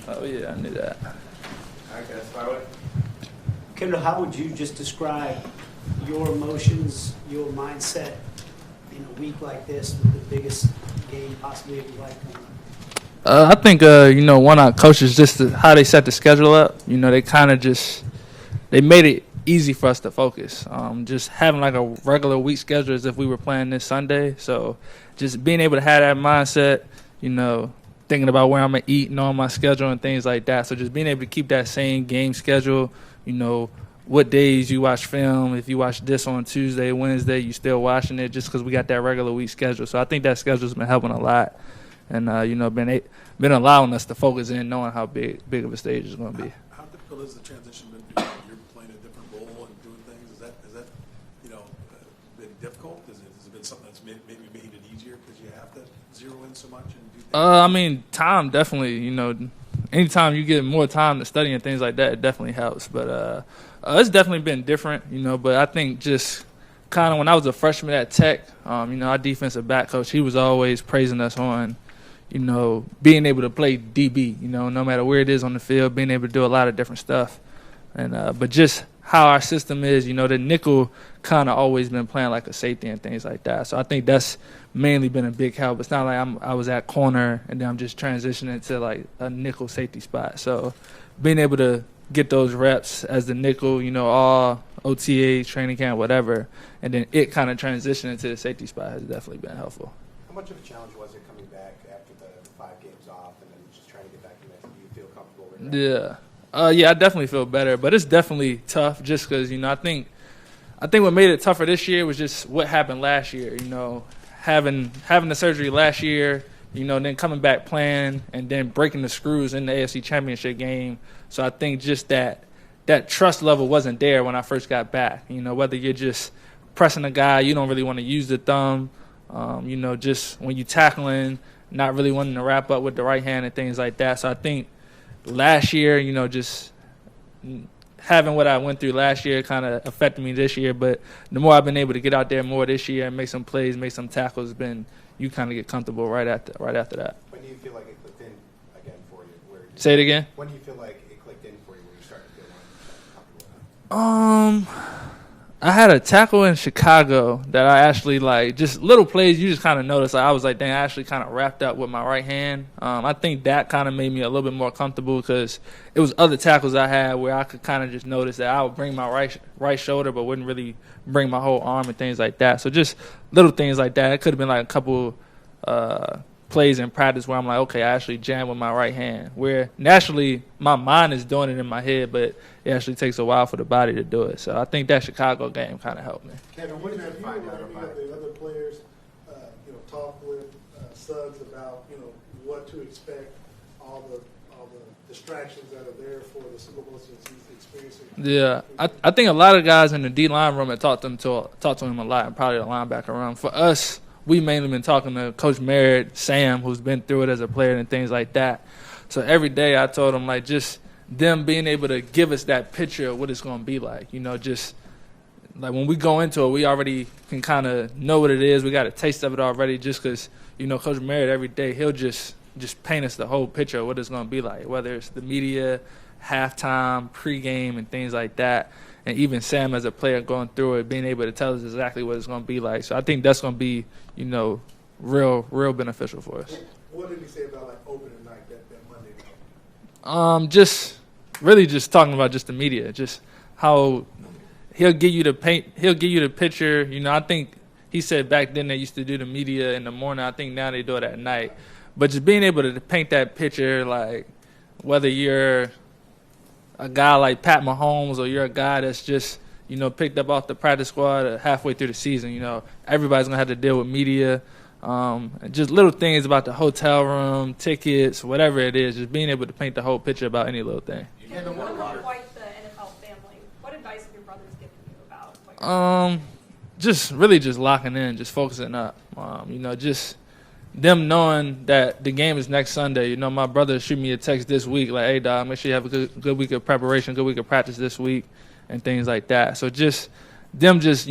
Oh, yeah, I knew that. Okay, that's my way. Kendall, how would you just describe your emotions, your mindset in a week like this with the biggest game possibly of your life coming up? I think, one of our coaches, just how they set the schedule up, they kind of they made it easy for us to focus. Just having like a regular week schedule as if we were playing this Sunday. So just being able to have that mindset, thinking about where I'm going to eat, knowing my schedule and things like that. So just being able to keep that same game schedule, what days you watch film. If you watch this on Tuesday, Wednesday, you still watching it just because we got that regular week schedule. So I think that schedule's been helping a lot. And, been allowing us to focus in knowing how big of a stage it's going to be. How difficult is the transition been for you? You're playing a different role and doing things. Is that been difficult? Has it been something that's maybe made it easier because you have to zero in so much and do things? Time definitely, anytime you get more time to study and things like that, it definitely helps. But it's definitely been different, but I think just kind of when I was a freshman at Tech, our defensive back coach, he was always praising us on, being able to play DB, no matter where it is on the field, being able to do a lot of different stuff. And but just how our system is, the nickel kind of always been playing like a safety and things like that. So I think that's mainly been a big help. It's not like I was at corner and then I'm just transitioning to like a nickel safety spot. So being able to get those reps as the nickel, all OTA, training camp, whatever, and then it kind of transitioning to the safety spot has definitely been helpful. How much of a challenge was it coming back after the 5 games off and then just trying to get back in there? Do you feel comfortable right now? Yeah, I definitely feel better, but it's definitely tough just because, I think what made it tougher this year was just what happened last year, having the surgery last year, then coming back playing and then breaking the screws in the AFC Championship game. So I think just that trust level wasn't there when I first got back, whether you're just pressing a guy, you don't really want to use the thumb, just when you're tackling, not really wanting to wrap up with the right hand and things like that. So I think last year, just having what I went through last year kind of affected me this year. But the more I've been able to get out there more this year and make some plays, make some tackles, you kind of get comfortable right after that. When do you feel like it clicked in again for you? Say it again? When do you feel like it clicked in for you where you started to feel more comfortable? I had a tackle in Chicago that I actually just little plays you just kind of notice. I was like, dang, I actually kind of wrapped up with my right hand. I think that kind of made me a little bit more comfortable because it was other tackles I had where I could kind of just notice that I would bring my right shoulder but wouldn't really bring my whole arm and things like that. So just little things like that. It could have been like a couple plays in practice where I'm like, okay, I actually jam with my right hand. Where naturally my mind is doing it in my head, but it actually takes a while for the body to do it. So I think that Chicago game kind of helped me. Kevin, what did you find out about the other players, talk with Suggs about, what to expect, all the distractions that are there for the Super Bowl since he's experiencing? Yeah, I think a lot of guys in the D-line room have talked to him a lot, and probably the linebacker room. For us, we mainly been talking to Coach Merritt, Sam, who's been through it as a player and things like that. So every day I told him, just them being able to give us that picture of what it's going to be like. Just like when we go into it, we already can kind of know what it is. We got a taste of it already just because, Coach Merritt every day, he'll just paint us the whole picture of what it's going to be like, whether it's the media, halftime, pregame, and things like that. And even Sam as a player going through it, being able to tell us exactly what it's going to be like. So I think that's going to be, real beneficial for us. What did he say about opening night, that Monday night? Just really just talking about just the media, just how he'll give you the picture. I think he said back then they used to do the media in the morning. I think now they do it at night. But just being able to paint that picture, like whether you're a guy like Pat Mahomes or you're a guy that's just, picked up off the practice squad halfway through the season, everybody's going to have to deal with media. Just little things about the hotel room, tickets, whatever it is, just being able to paint the whole picture about any little thing. Yeah, you're not quite the NFL family. What advice have your brothers given you about? Just really just locking in, just focusing up. Just them knowing that the game is next Sunday. My brother shoot me a text this week like, hey, dog, make sure you have a good week of preparation, good week of practice this week and things like that. So just them just,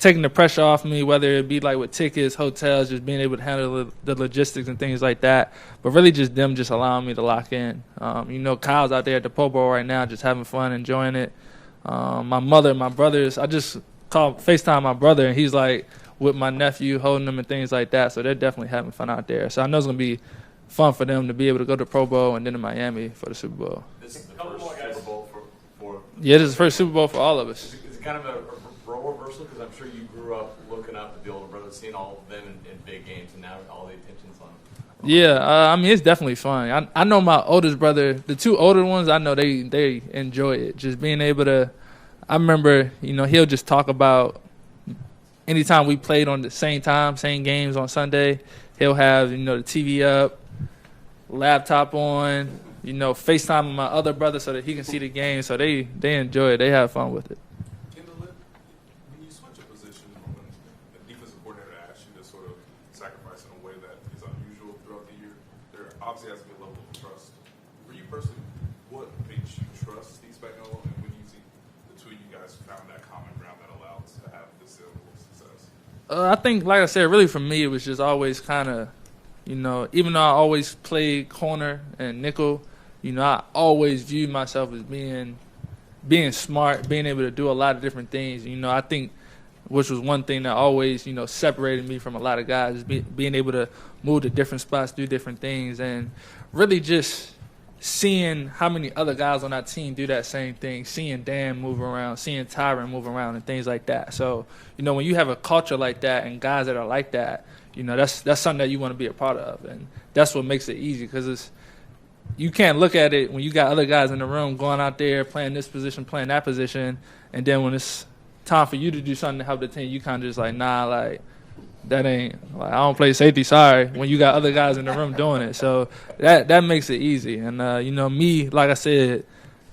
taking the pressure off me, whether it be like with tickets, hotels, just being able to handle the logistics and things like that. But really just them just allowing me to lock in. You know, Kyle's out there at the Pro Bowl right now just having fun, enjoying it. My mother, my brothers, I just FaceTime my brother, and he's like with my nephew, holding them and things like that. So they're definitely having fun out there. So I know it's going to be fun for them to be able to go to the Pro Bowl and then to Miami for the Super Bowl. This is the first Super Bowl for Yeah, this is the first Super Bowl for all of us. Is it kind of a role reversal? Because I'm sure you grew up looking up at the older brothers, seeing all of them in big games, and now all the attention's on them. Yeah, I mean, it's definitely fun. I know my oldest brother, the two older ones, I know they enjoy it. Just being able to, I remember, you know, he'll just talk about anytime we played on the same time, same games on Sunday, he'll have, you know, the TV up, laptop on, you know, FaceTime with my other brother so that he can see the game. So they enjoy it. They have fun with it. Kendall, when you switch a position, when the defensive coordinator asks you to sort of sacrifice in a way that is unusual throughout the year, there obviously has to be a level of trust. For you personally, what makes you trust Steve Spagnuolo, and when you see the two of you guys found that common ground that allowed to have this level of success? I think, like I said, really for me, it was just always kind of, you know, even though I always played corner and nickel, you know, I always viewed myself as being smart, being able to do a lot of different things. You know, I think, which was one thing that always, you know, separated me from a lot of guys, is being able to move to different spots, do different things, and really just seeing how many other guys on our team do that same thing, seeing Dan move around, seeing Tyron move around and things like that. So, you know, when you have a culture like that and guys that are like that, you know, that's something that you want to be a part of. And that's what makes it easy, because you can't look at it when you got other guys in the room going out there playing this position, playing that position, and then when it's time for you to do something to help the team, you kind of just like, nah, like, that ain't, like, I don't play safety, sorry, when you got other guys in the room doing it. So that makes it easy. And, you know, me, like I said,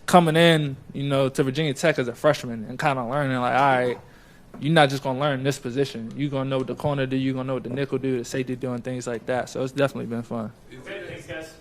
coming in, you know, to Virginia Tech as a freshman and kind of learning, like, all right, you're not just going to learn this position. You're going to know what the corner do. You're going to know what the nickel do, the safety do, and things like that. So it's definitely been fun. Thanks, guys.